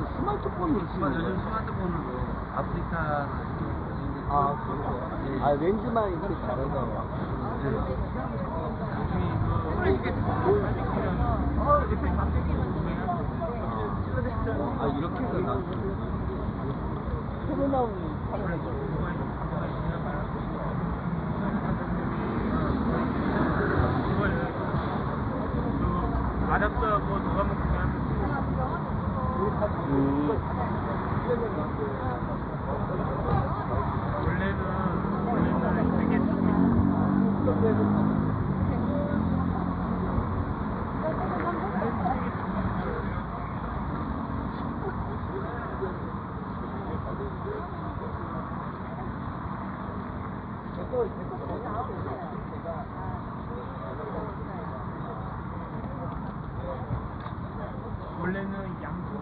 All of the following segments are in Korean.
요즘 스마트폰으로 아프리카 렌즈만 이렇게 다른 거. 이렇게 해서 나 새로 나온 아답터 뭐 누가 먹으면 원래는 되게 원래는 양쪽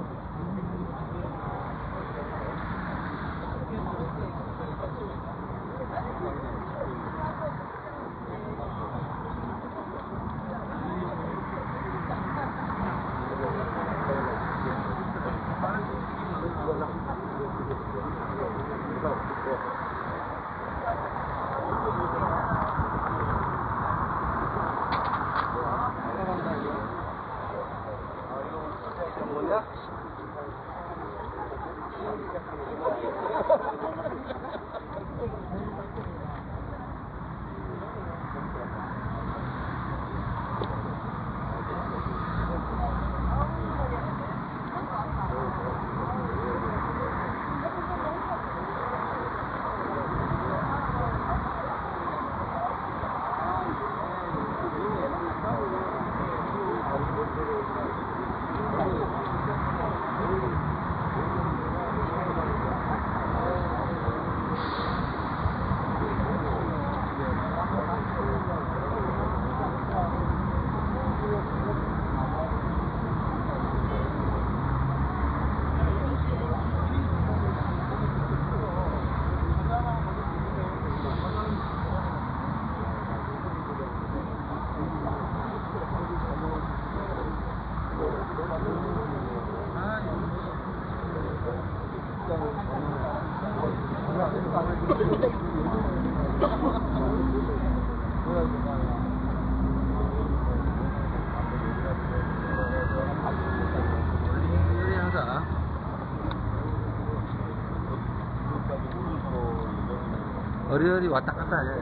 어리어리 왔다 갔다 해.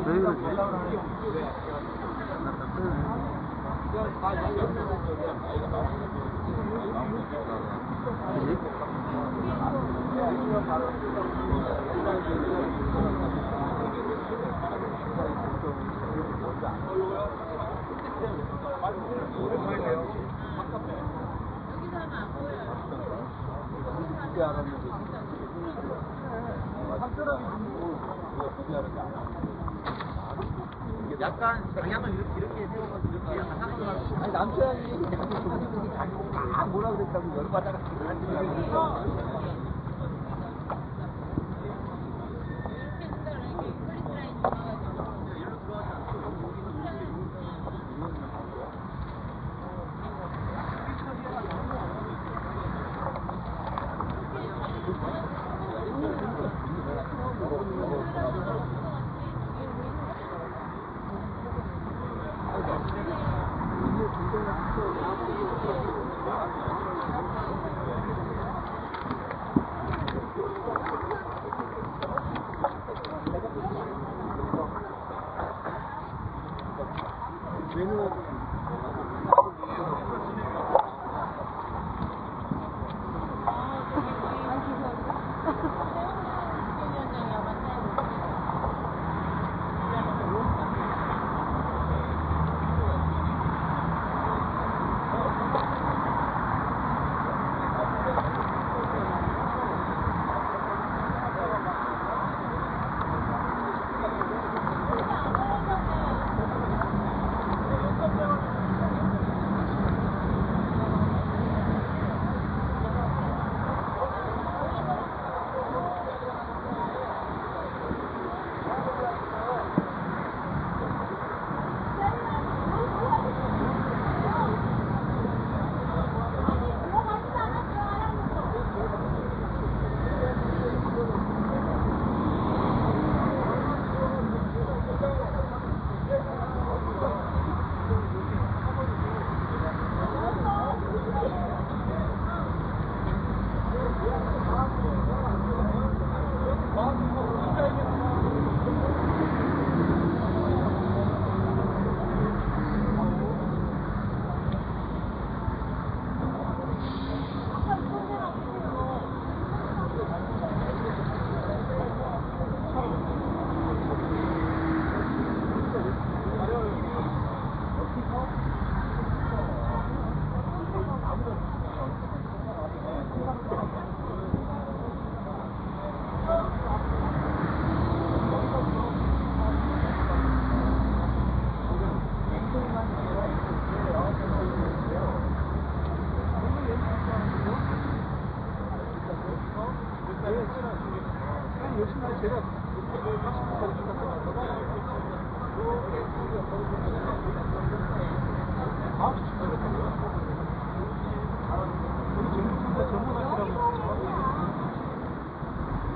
왜 그러지? 약간 방향을 이렇게 세워서 이렇게 약간 상관을 아니 남편이 종지부기 자기가 뭐라 그랬다고 열받아가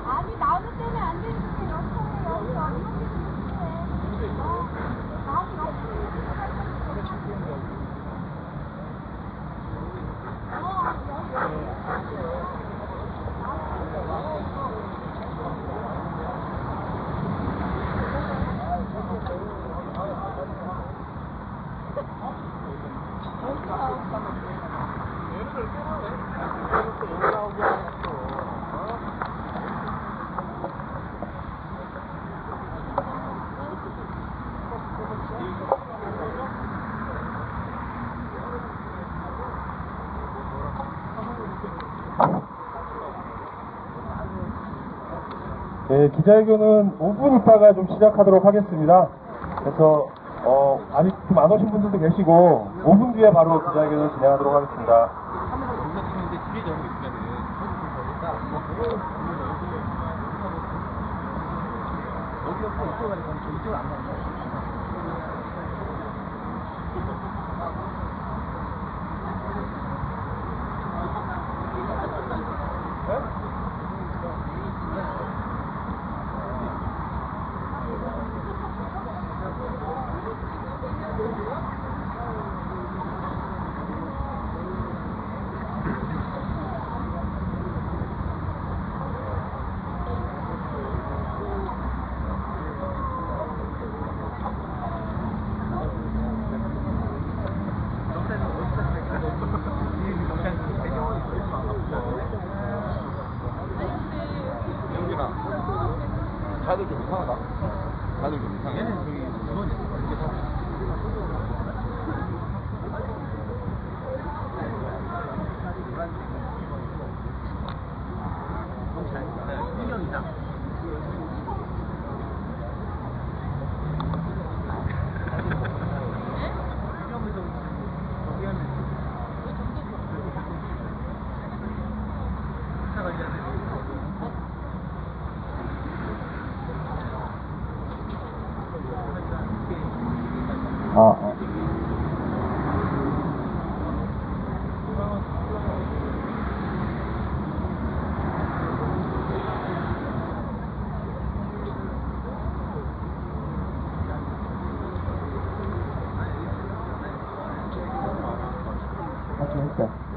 아니 나도 때문에 안 되는데 여기서 이렇게 되는데 나도 네, 기자회견은 5분 있다가 좀 시작하도록 하겠습니다. 그래서 아직 좀 안 오신 분들도 계시고 5분 뒤에 바로 기자회견을 진행하도록 하겠습니다. 다들 좀 이상하다. 다들 좀 이상해. 얘는 저기 물건이 이게 다. 너무 잘 먹어요. 1년 이상.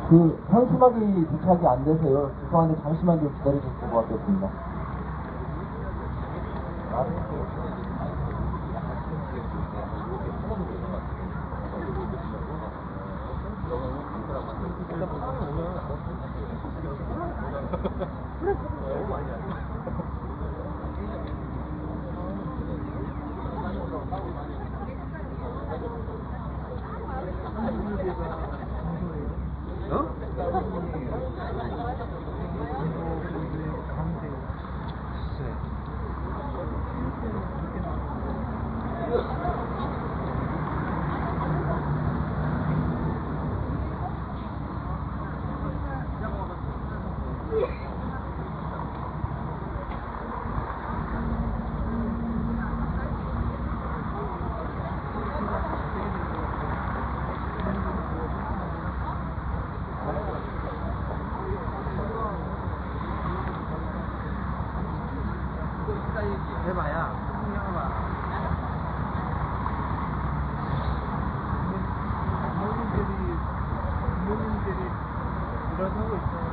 그 현수막이 도착이 안 돼서요. 죄송한데 잠시만 좀 기다려주실 것 같겠습니다. 해봐야 풍경을 부모님들이 일어서고 있어요.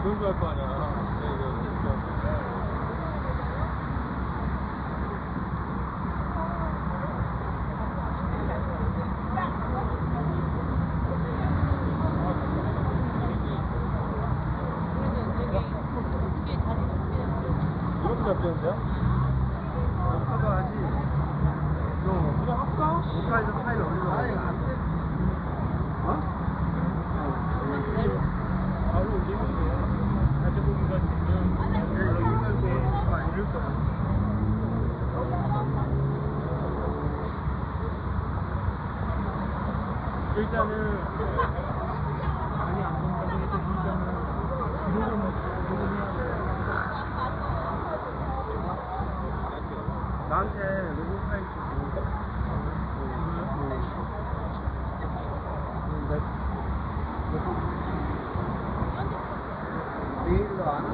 이런 거 할 거 아니야. 이렇게 잡히는데요? 하지. 일단은 많이 안 본다고 해도 일단은 기록은 해야 돼. 나한테 로고 파일 주고 내일로 안 와?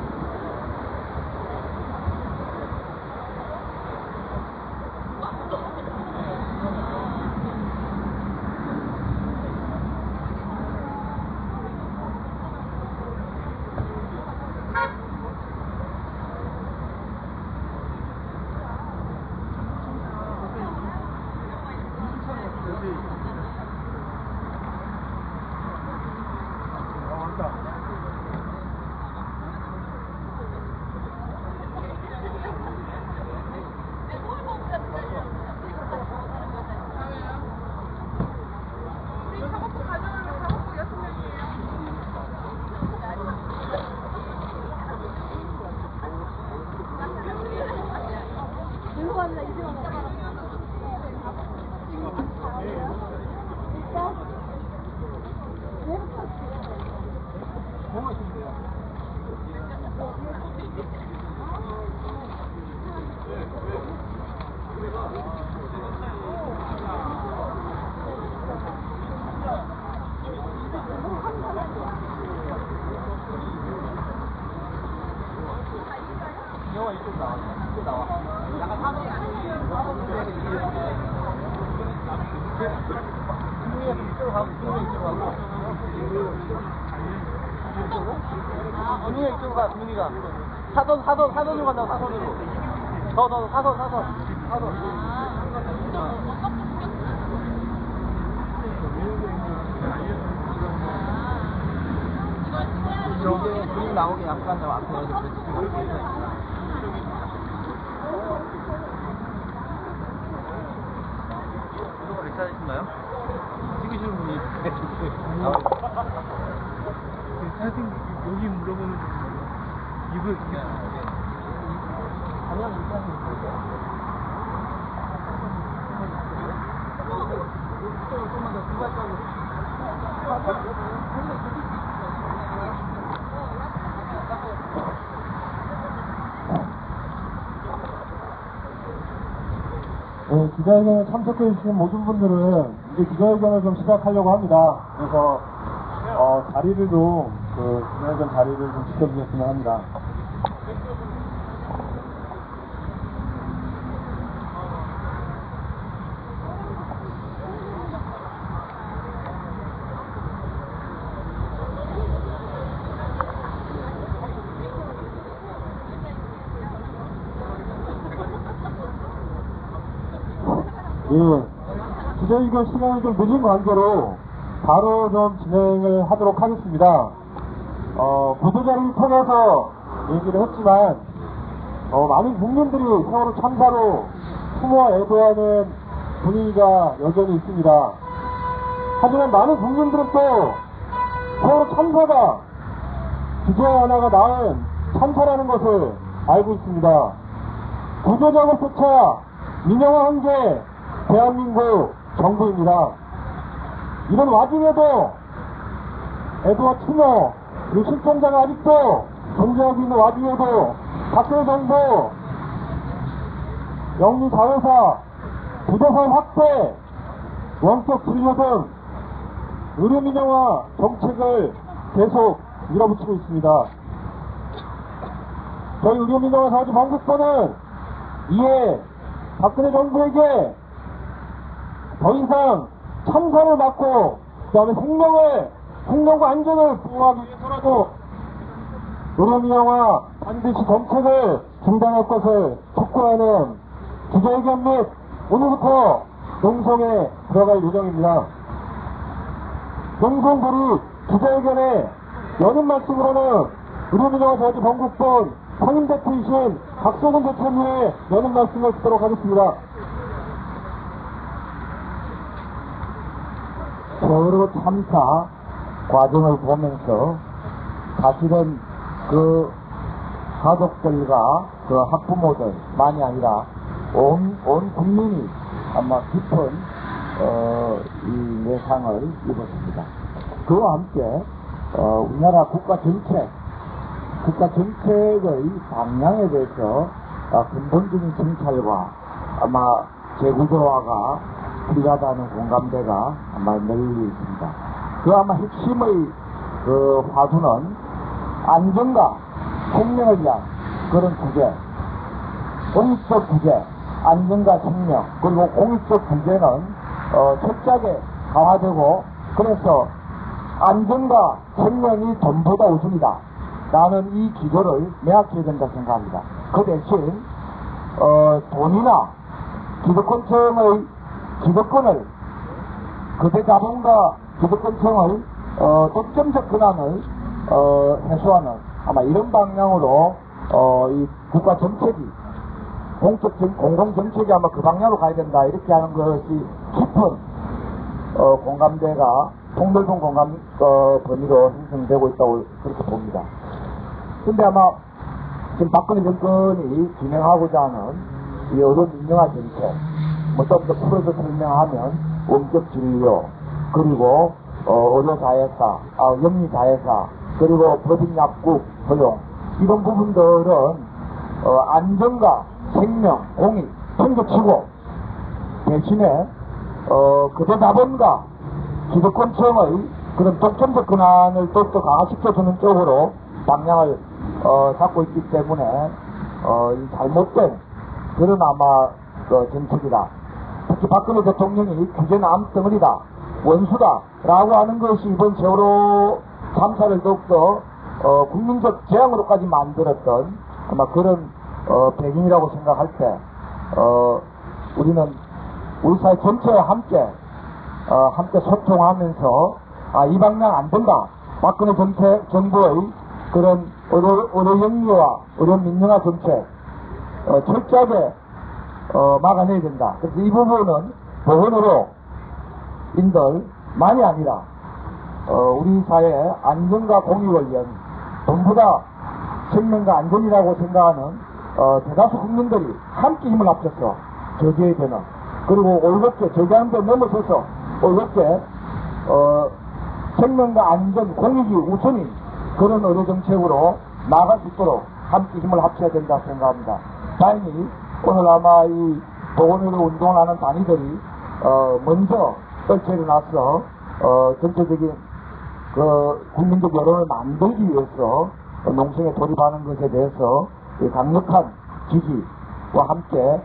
분위기가 이쪽으로 가, 분위기가. 사선으로 간다고, 사선으로. 사선. 저게 그림 나오게 약간 좀 앞에 이거 괜찮으신가요? 찍으시는 분이 사실 여기 물어보면 이거 그냥 이렇게 하시면 돼요. 좀만 더 두발까지. 네, 기자회견에 참석해주신 모든 분들은 이제 기자회견을 좀 시작하려고 합니다. 그래서 자리를 좀, 기자회견 자리를 좀 지켜주셨으면 합니다. 예, 기자회견 시간이 좀 늦은 관계로 바로 좀 진행을 하도록 하겠습니다. 보도자료를 통해서 얘기를 했지만 많은 국민들이 세월호 참사로 추모와 애도하는 분위기가 여전히 있습니다. 하지만 많은 국민들은 또 세월호 참사가 주제와 하나가 낳은 참사라는 것을 알고 있습니다. 구조작업조차 민영화한 게 대한민국 정부입니다. 이런 와중에도 애도와 추모 그리고 실종자가 아직도 존재하고 있는 와중에도 박근혜 정부 영리자회사 부동산 확대 원격 진료 등 의료민영화 정책을 계속 밀어붙이고 있습니다. 저희 의료민영화 사업지 건국부는 이에 박근혜 정부에게 더 이상 참사를 막고 그 다음에 생명과 안전을 보호하기 위해서라도 의료민영화 반드시 정책을 중단할 것을 촉구하는 기자회견 및 오늘부터 농성에 들어갈 예정입니다. 농성들이 기자회견에 여는 말씀으로는 의료민영화 사업지 건국본 상임대표이신 박소근 대표님의 여는 말씀을 듣도록 하겠습니다. 세월호 참사 과정을 보면서 사실은 그 가족들과 그 학부모들만이 아니라 온 국민이 아마 깊은 이 예상을 입었습니다. 그와 함께 우리나라 국가 정책의 방향에 대해서 근본적인 정찰과 아마 재구조화가 필요하다는 공감대가 아마 널리 있습니다. 그 아마 핵심의 그 화두는 안전과 생명을 위한 그런 구제, 공익적 구제, 안전과 생명, 그리고 공익적 구제는 철저하게 강화되고, 그래서 안전과 생명이 돈보다 우선이다 라는 이 기조를 명확히 해야 된다 생각합니다. 그 대신 돈이나 기득권층의 기득권을, 그대 자본과 기득권층의 독점적 권한을 해소하는 아마 이런 방향으로 이 국가 정책이 공공 정책이 아마 그 방향으로 가야 된다, 이렇게 하는 것이 깊은 공감대가 통넓은 공감 범위로 형성되고 있다고 그렇게 봅니다. 근데 아마 지금 박근혜 정권이 진행하고자 하는 이 의료 민영화 정책, 뭐 좀 더 풀어서 설명하면 원격 진료, 그리고 의료 자회사, 영리 자회사, 그리고 법인 약국 허용, 이런 부분들은 안전과 생명, 공익 챙겨치고, 대신에 그대 자본과 기득권층의 그런 독점적 권한을 또 강화시켜주는 쪽으로 방향을 잡고 있기 때문에 이 잘못된 그런 아마 정책이다. 특히 박근혜 대통령이 규제는 암덩어리다, 원수다 라고 하는 것이 이번 세월호 참사를 더욱더 국민적 재앙으로까지 만들었던 아마 그런 배경이라고 생각할 때 우리는 우리 사회 전체와 함께 소통하면서 이 방향 안 된다, 박근혜 정부의 그런 의료 영리와 의료 민영화 정책 철저하게 막아내야 된다. 그래서 이 부분은 보건의료인들만이 아니라 우리 사회의 안전과 공익을 위한, 돈보다 생명과 안전이라고 생각하는 대다수 국민들이 함께 힘을 합쳐서 저지해야 되는, 그리고 올곧게 저지하는 데 넘어서서 올곧게 생명과 안전, 공익이 우선인 그런 의료 정책으로 나아갈 수 있도록 함께 힘을 합쳐야 된다 생각합니다. 다행히 오늘 아마 이 보건의료 운동을 하는 단위들이 먼저 떨쳐 일어나서 전체적인 그 국민적 여론을 만들기 위해서 농성에 돌입하는 것에 대해서 강력한 지지와 함께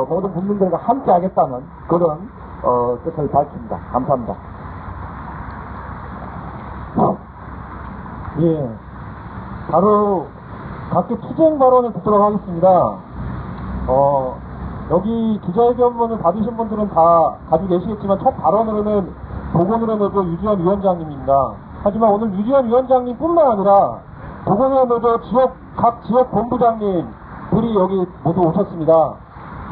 모든 국민들과 함께 하겠다는 그런 뜻을 밝힙니다. 감사합니다. 예, 바로 각계 투쟁 발언을 듣도록 하겠습니다. 여기 기자회견문을 받으신 분들은 다 가지고 계시겠지만 첫 발언으로는 보건의료노조 유지원 위원장님입니다. 하지만 오늘 유지원 위원장님뿐만 아니라 보건의료노조 각 지역 본부장님들이 여기 모두 오셨습니다.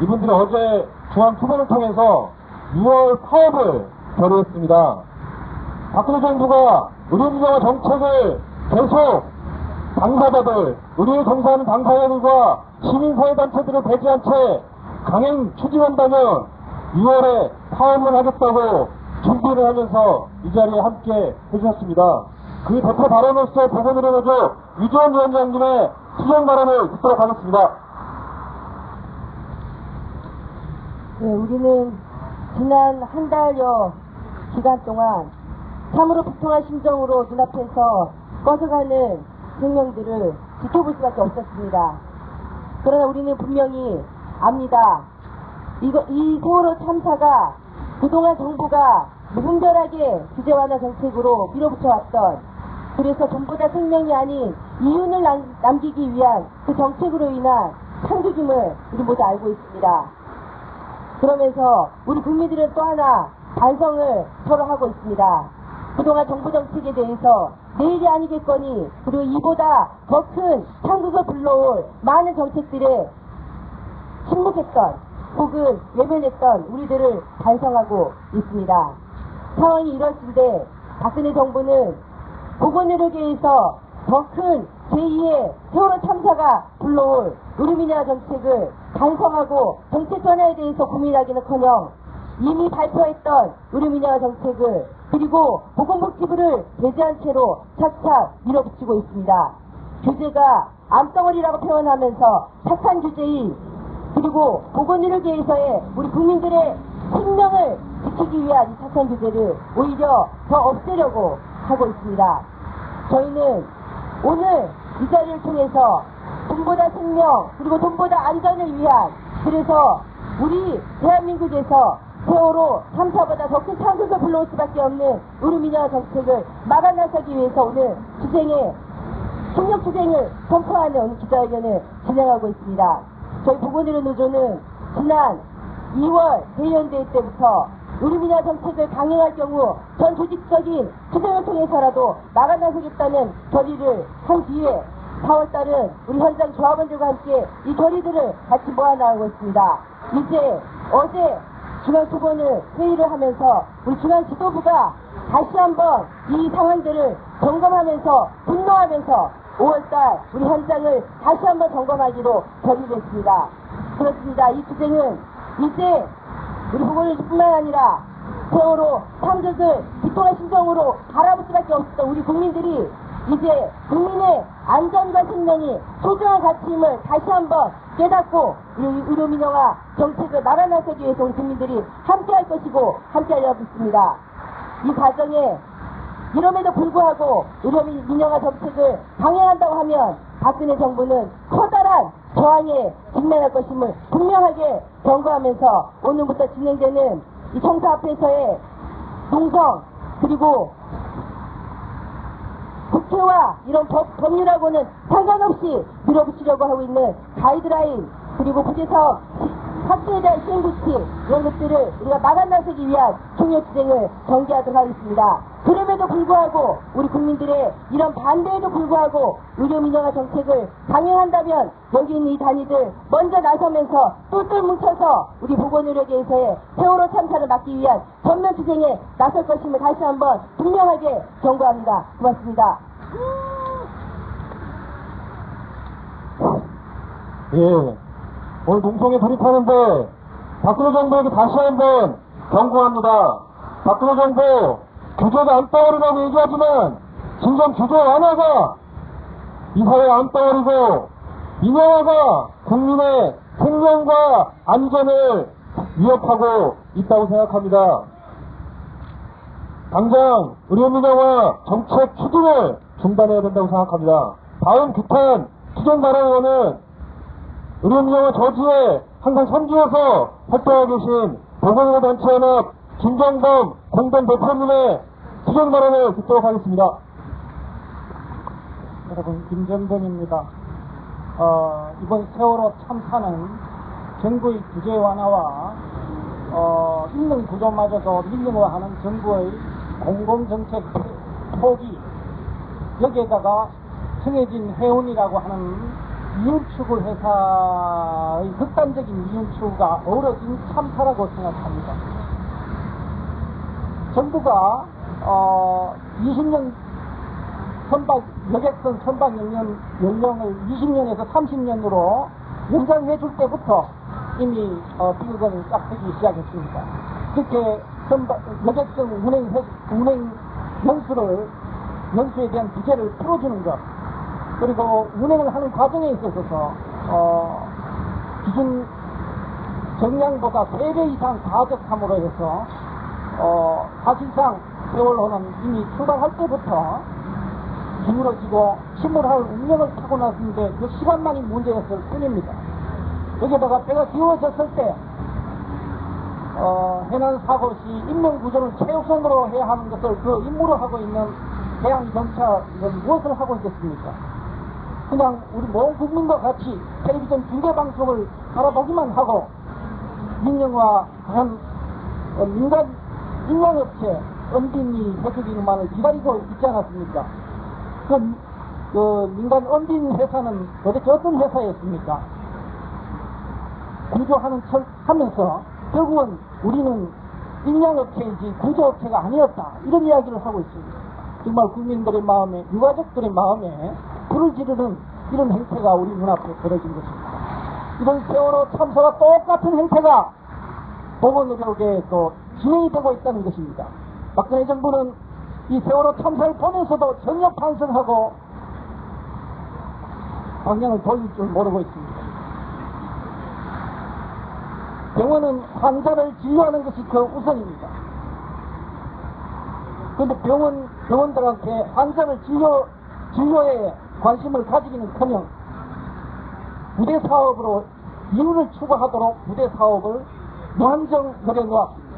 이분들이 어제 중앙투쟁을 통해서 6월 파업을 결의했습니다. 박근혜 정부가 의료민영화 정책을 계속 당사자들, 의료에 종사하는 당사자들과 시민사회단체들을 배제한 채 강행 추진한다면 6월에 파업을 하겠다고 준비를 하면서 이 자리에 함께 해주셨습니다. 그 대표 발언으로서 보건의료노조 유지원 위원장님의 투쟁 발언을 듣도록 하겠습니다. 네, 우리는 지난 한 달여 기간 동안 참으로 비통한 심정으로 눈앞에서 꺼져가는 생명들을 지켜볼 수밖에 없었습니다. 그러나 우리는 분명히 압니다. 이 세월호 참사가 그동안 정부가 무분별하게 규제 완화 정책으로 밀어붙여왔던, 그래서 돈보다 생명이 아닌 이윤을 남기기 위한 그 정책으로 인한 창조임을 우리 모두 알고 있습니다. 그러면서 우리 국민들은 또 하나 반성을 서로 하고 있습니다. 그동안 정부 정책에 대해서 내일이 아니겠거니, 그리고 이보다 더 큰 창국을 불러올 많은 정책들에 침묵했던 혹은 외면했던 우리들을 반성하고 있습니다. 상황이 이뤄진데 박근혜 정부는 보건의료계에서 더 큰 제2의 세월호 참사가 불러올 의료민영화 정책을 반성하고 정책 변화에 대해서 고민하기는커녕 이미 발표했던 의료민영화 정책을 그리고 보건복지부를 배제한 채로 착착 밀어붙이고 있습니다. 규제가 암덩어리라고 표현하면서 착한 규제인 그리고 보건의료계에서의 우리 국민들의 생명을 지키기 위한 이 착한 규제를 오히려 더 없애려고 하고 있습니다. 저희는 오늘 이 자리를 통해서 돈보다 생명 그리고 돈보다 안전을 위한 그래서 우리 대한민국에서 세월호 참사보다 더 큰 상극을 불러올 수밖에 없는 의료민영화 정책을 막아 나서기 위해서 오늘 총력 투쟁을 선포하는 오늘 기자회견을 진행하고 있습니다. 저희 보건의료노조는 지난 2월 대의원대회 때부터 의료민영화 정책을 강행할 경우 전 조직적인 투쟁을 통해서라도 막아 나서겠다는 결의를 한 뒤에 4월달은 우리 현장 조합원들과 함께 이 결의들을 같이 모아나가고 있습니다. 이제 어제 중앙토론을 회의를 하면서 우리 중앙 지도부가 다시 한번 이 상황들을 점검하면서 분노하면서 5월달 우리 현장을 다시 한번 점검하기로 결의를 했습니다. 그렇습니다. 이 투쟁은 이제 우리 보건의료뿐만 아니라 세월호 상극을 비통한 심정으로 바라볼 수밖에 없었던 우리 국민들이 이제 국민의 안전과 생명이 소중한 가치임을 다시 한번 깨닫고 의료민영화 정책을 막아 나서기 위해서 우리 국민들이 함께할 것이고 함께하려고 있습니다. 이 과정에 이럼에도 불구하고 의료민영화 정책을 강행한다고 하면 박근혜 정부는 커다란 저항에 직면할 것임을 분명하게 경고하면서 오늘부터 진행되는 이 청사 앞에서의 농성 그리고 국회와 이런 법률하고는 상관없이 밀어붙이려고 하고 있는 가이드라인 그리고 부재사업 확대에 대한 시행조치 이런 것들을 우리가 막아 나서기 위한 총력투쟁을 전개하도록 하겠습니다. 그럼에도 불구하고 우리 국민들의 이런 반대에도 불구하고 의료민영화 정책을 강행한다면 여기 있는 이 단위들 먼저 나서면서 똘똘 뭉쳐서 우리 보건의료계에서의 세월호 참사를 막기 위한 전면투쟁에 나설 것임을 다시 한번 분명하게 경고합니다. 고맙습니다. 예. 오늘 농성에 돌입하는데 박근혜 정부에게 다시 한번 경고합니다. 박근혜 정부 규제가 암덩어리라고 얘기하지만 진정 규제 완화가 이 사회 암덩어리고 민영화가 국민의 생명과 안전을 위협하고 있다고 생각합니다. 당장 의료민영화 정책 추진을 중단해야 된다고 생각합니다. 다음 규탄 투쟁 발언원은 의료민영화 저지에 항상 선두에서 활동하고 계신 보건의료단체연합 김정범 공동 대표님의 투쟁 발언을 듣도록 하겠습니다. 여러분, 김정범입니다. 이번 세월호 참사는 정부의 규제 완화와 있는 구조마저도 민영화하는 정부의 공공정책 포기 여기에다가 정해진 해운이라고 하는 이윤추구 회사의 극단적인 이윤추구가 어우러진 참사라고 생각합니다. 정부가 20년 선박 여객선 선박 연령을 20년에서 30년으로 연장해 줄 때부터 이미 비극은 짝대기 시작했습니다. 그렇게 여객선 운행 연수에 대한 규제를 풀어주는 것, 그리고 운행을 하는 과정에 있어서 기준 정량보다 3배 이상 과적함으로 해서 사실상 세월호는 이미 출발할 때부터 기울어지고 침몰할 운명을 타고 났는데 그 시간만이 문제였을 뿐입니다. 여기다가 배가 기울어졌을 때 해난 사고 시 인명구조를 최우선으로 해야 하는 것을 그 임무를 하고 있는 해양경찰은 무엇을 하고 있겠습니까? 그냥 우리 모든 국민과 같이 텔레비전 중계방송을 바라보기만 하고 민영화한 민간 인양업체 언빈이 해주기만을 기다리고 있지 않았습니까? 그 민간 언빈 회사는 도대체 어떤 회사였습니까? 구조하는 척 하면서 결국은 우리는 인양업체이지 구조업체가 아니었다. 이런 이야기를 하고 있습니다. 정말 국민들의 마음에, 유가족들의 마음에 불을 지르는 이런 행태가 우리 눈앞에 벌어진 것입니다. 이런 세월호 참사와 똑같은 행태가 보건의료계에도 진행이 되고 있다는 것입니다. 박근혜 정부는 이 세월호 참사를 보면서도 전혀 반성하고 방향을 돌릴 줄 모르고 있습니다. 병원은 환자를 진료하는 것이 그 우선입니다. 그런데 병원들한테 환자를 진료에 관심을 가지기는커녕 부대 사업으로 이윤을 추구하도록 부대 사업을 무한정 늘여놓았습니다.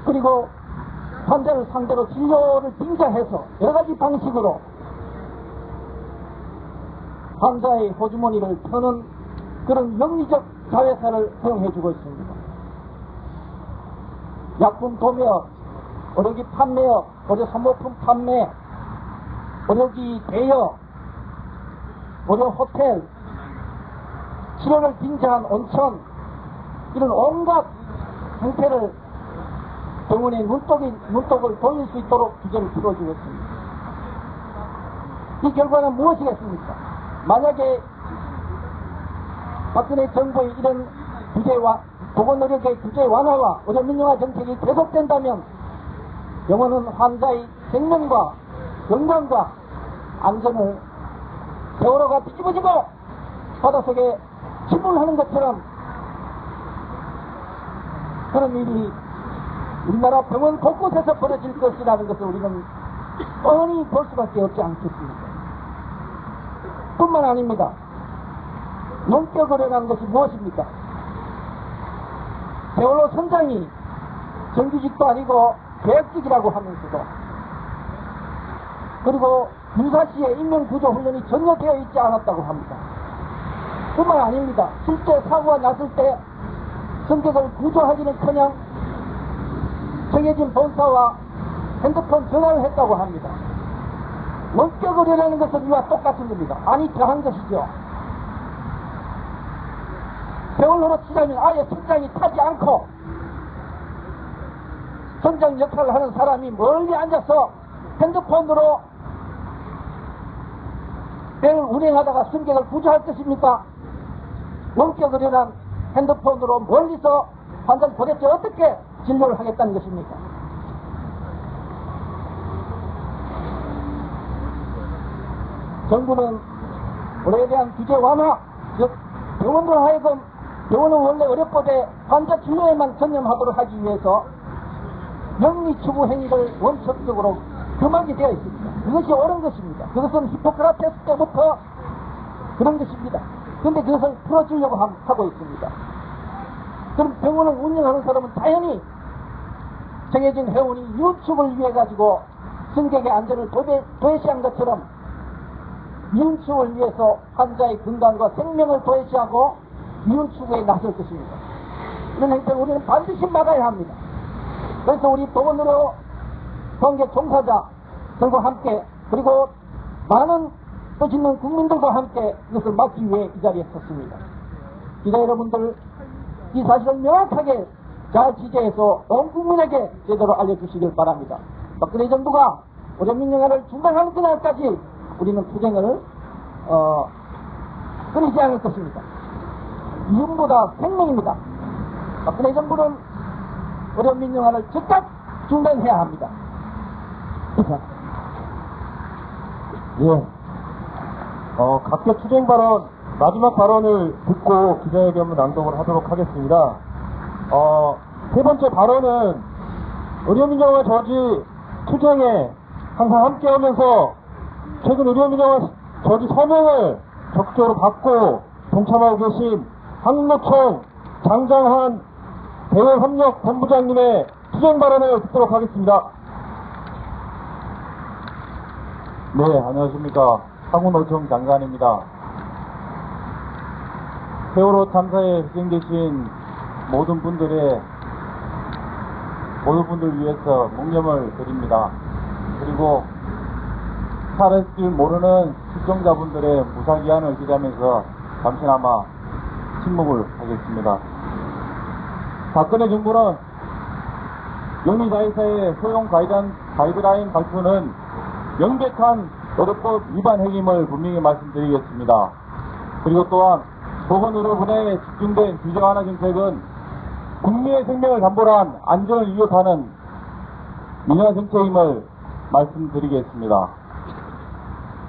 그리고 환자를 상대로 진료를 빙자해서 여러 가지 방식으로 환자의 호주머니를 터는 그런 영리적 자회사를 허용해주고 있습니다. 약품 도매업, 의료기 판매업, 의료 소모품 판매, 의료기 대여, 의료 호텔, 치료를 빙자한 온천, 이런 온갖 형태를 병원의 눈독을 돌릴 수 있도록 규제를 풀어주고 있습니다. 이 결과는 무엇이겠습니까? 만약에 박근혜 정부의 이런 규제와 보건의료계 규제 완화와 의료민영화 정책이 계속된다면 병원은 환자의 생명과 건강과 안전을 세월호가 뒤집어지고 바닷속에 침몰하는 것처럼 그런 일이 우리나라 병원 곳곳에서 벌어질 것이라는 것을 우리는 뻔히 볼 수밖에 없지 않겠습니까? 뿐만 아닙니다. 원격의료라는 것이 무엇입니까? 세월호 선장이 정규직도 아니고 계약직이라고 하면서도 그리고 유사시에 인명구조훈련이 전혀 되어 있지 않았다고 합니다. 뿐만 아닙니다. 실제 사고가 났을 때 승객을 구조하기는커녕 정해진 본사와 핸드폰 전화를 했다고 합니다. 원격의료라는 것은 이와 똑같은 겁니다. 아니 더한 것이죠. 세월호로 치자면 아예 선장이 타지 않고 선장 역할을 하는 사람이 멀리 앉아서 핸드폰으로 배를 운행하다가 승객을 구조할 것입니까? 원격의료란 핸드폰으로 멀리서 환자를 도대체 어떻게 진료를 하겠다는 것입니까? 정부는 의료에 대한 규제 완화, 즉 병원으로 하여금 병원은 원래 의료법에 환자 진료에만 전념하도록 하기 위해서 영리 추구 행위를 원칙적으로 금하게 되어 있습니다. 그것이 옳은 것입니다. 그것은 히포크라테스 때부터 그런 것입니다. 그런데 그것을 풀어주려고 하고 있습니다. 그럼 병원을 운영하는 사람은 당연히 정해진 회원이 유축을 위해 가지고 승객의 안전을 도외시한 것처럼 이윤축을 위해서 환자의 건강과 생명을 도외시하고 이윤축에 나설 것입니다. 이런 행태를 우리는 반드시 막아야 합니다. 그래서 우리 보건의료 관계 종사자들과 함께 그리고 많은 뜻 있는 국민들과 함께 이것을 막기 위해 이 자리에 섰습니다. 기자 여러분들 이 사실을 명확하게 잘 지지해서 온 국민에게 제대로 알려주시길 바랍니다. 박근혜 정부가 의료민영화를 중단하는 그날까지 우리는 투쟁을 끊이지 않을 것입니다. 이윤보다 생명입니다. 박근혜 정부는 의료민영화를 즉각 중단해야 합니다. 예. 각계 투쟁 발언, 마지막 발언을 듣고 기자회견문 낭독을 하도록 하겠습니다. 세 번째 발언은 의료민영화 저지 투쟁에 항상 함께 하면서 최근 의료민영화 저지 서명을 적극적으로 받고 동참하고 계신 한국노총 장장한 대외협력본부장님의 투쟁 발언을 듣도록 하겠습니다. 네, 안녕하십니까. 한국노총 장관입니다. 세월호 참사에 희생되신 모든 분들 위해서 묵념을 드립니다. 그리고 살아있을 줄 모르는 실종자분들의 무사기한을 기대하면서 잠시나마 침묵을 하겠습니다. 박근혜 정부는 영리자회사의 소용 가이드라인 발표는 명백한 노동법 위반 행위임을 분명히 말씀드리겠습니다. 그리고 또한 보건의료분야에 집중된 규제 완화 정책은 국민의 생명을 담보로 한 안전을 위협하는 민영화 정책임을 말씀드리겠습니다.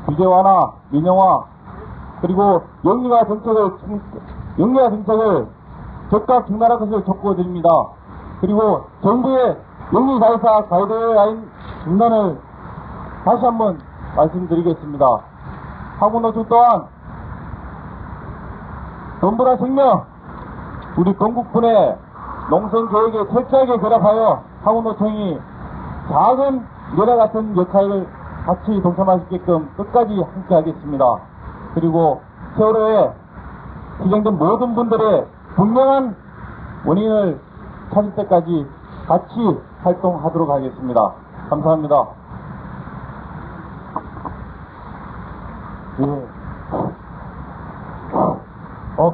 규제 완화, 민영화, 그리고 영리화 정책을 즉각 중단할 것을 촉구드립니다. 그리고 정부의 영리자회사 가이드라인 중단을 다시 한번 말씀드리겠습니다. 한국노총 또한 돈보다 생명, 우리 건국분의 농성계획에 철저하게 결합하여 한국노총이 작은 열화 같은 역할을 같이 동참할 수 있게끔 끝까지 함께 하겠습니다. 그리고 세월호에 희생된 모든 분들의 분명한 원인을 찾을 때까지 같이 활동하도록 하겠습니다. 감사합니다. 예.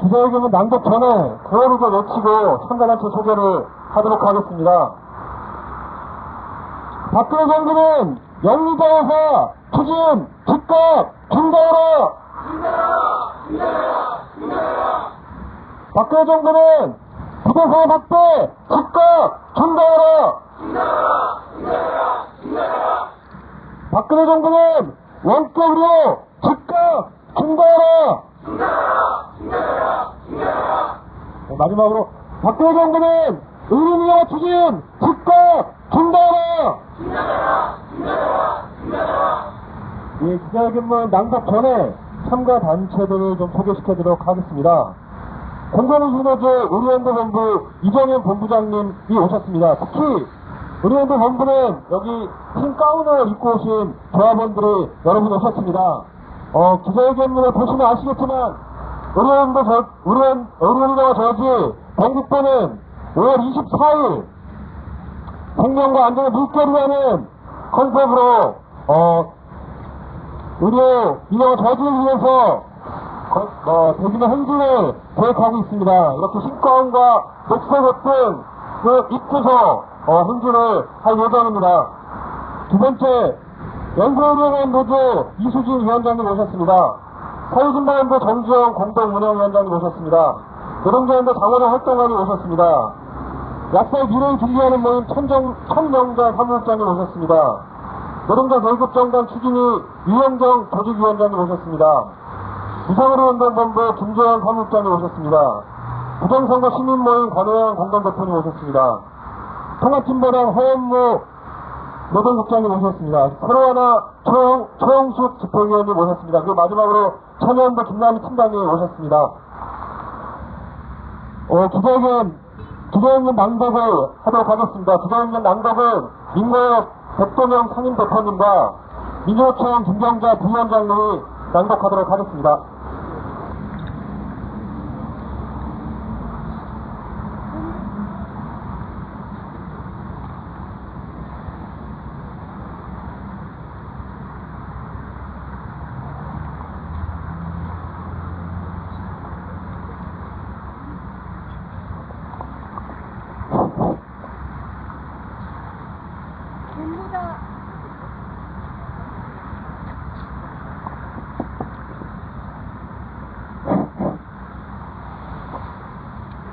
기자회견은 낭독 전에 구호를 외치고 참가단체 소개를 하도록 하겠습니다. 박근혜 정부는 영리자회사 추진 즉각 중단하라! 박근혜 정부는 부대사업 확대 즉각 중단하라! 박근혜 정부는 원격 의료 즉각 중단하라! 마지막으로 박근혜 정부는 의료민영화 추진 즉각 중단하라! 예, 기자회견문 낭독 전에 참가 단체들을 좀 소개시켜드리도록 하겠습니다. 공공의료제 의료연구본부 이정현 본부장님이 오셨습니다. 특히 의료연구 본부는 여기 흰 가운을 입고 오신 조합원들이 여러분 오셨습니다. 기자회견문을 보시면 아시겠지만 의료연구와 저지 본국부는 5월 24일 생명과 안전을 물결이라는 컨셉으로 의료 민영화 저지를 위해서 대규모 행진을 계획하고 있습니다. 이렇게 흰가운과 녹색 옷 등 그 입고서 행진을 할 예정입니다. 두 번째, 연구의료원 노조 이수진 위원장님 오셨습니다. 사회진보연대 정지영 공동운영위원장님 오셨습니다. 노동자연대 장원의 활동가님 오셨습니다. 약사의 미래를 준비하는 모임 천명자 사무국장님 오셨습니다. 노동자 결급정당 추진위 유영정 조직위원장님 오셨습니다. 부산의료운동본부 김재원 사무국장님 오셨습니다. 부정선거 시민모임 권호영 공동대표님 오셨습니다. 통합진보당 허원무 노동국장님 오셨습니다. 새로하나 최영숙 집행위원님 오셨습니다. 그리고 마지막으로 참여연대 김남희 팀장님 오셨습니다. 기자회견 낭독을 하도록 하겠습니다. 기자회견 낭독은 민노협 백도명 상임대표님과 민주노총 김경자 부위원장님이 낭독하도록 하겠습니다.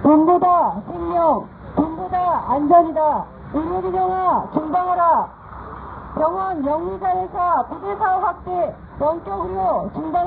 돈보다 생명, 돈보다 안전이다. 의료민영화 중단하라. 병원 영리자회사 부대사업 확대 원격 의료 중단.